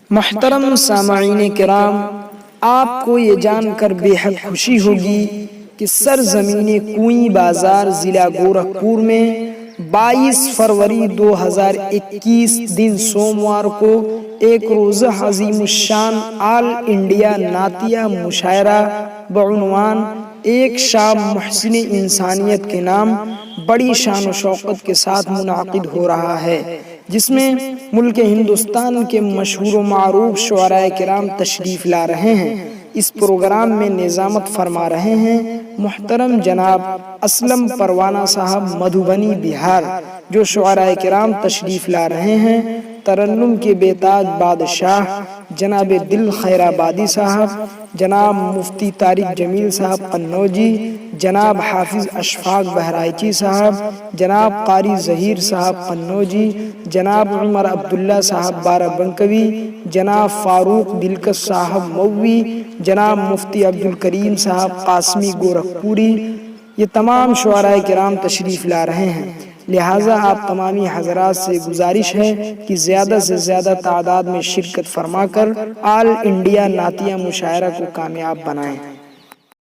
محترم سامعین کرام، آپ کو یہ جان کر بے حد خوشی ہوگی کہ سرزمین کوئیں بازار ضلع گورکھپور میں 22 فروری 2021 دن سوموار کو ایک روزہ عظیم الشان آل انڈیا نعتیہ مشاعرہ بعنوان ایک شام محسن انسانیت کے نام بڑی شان و شوقت کے ساتھ منعقد ہو رہا ہے، جس میں ملک ہندوستان کے مشہور و معروف شعراء کرام تشریف لا رہے ہیں۔ اس پروگرام میں نظامت فرما رہے ہیں محترم جناب اسلم پروانہ صاحب مدھوبنی بہار، جو شعراء کرام تشریف لا رہے ہیں ترنم کے بیتاج بادشاہ جناب دل خیر آبادی صاحب، جناب مفتی طارق جمیل صاحب قنوجی، جناب حافظ اشفاق بہرائچی صاحب، جناب قاری ظہیر صاحب قنوجی، جناب عمر عبداللہ صاحب بارہ بنکوی، جناب فاروق دلکش صاحب مووی، جناب مفتی عبدالکریم صاحب قاسمی گورکھپوری، یہ تمام شعراء کرام تشریف لا رہے ہیں۔ لہٰذا آپ تمامی حضرات سے گزارش ہے کہ زیادہ سے زیادہ تعداد میں شرکت فرما کر آل انڈیا نعتیہ مشاعرہ کو کامیاب بنائیں۔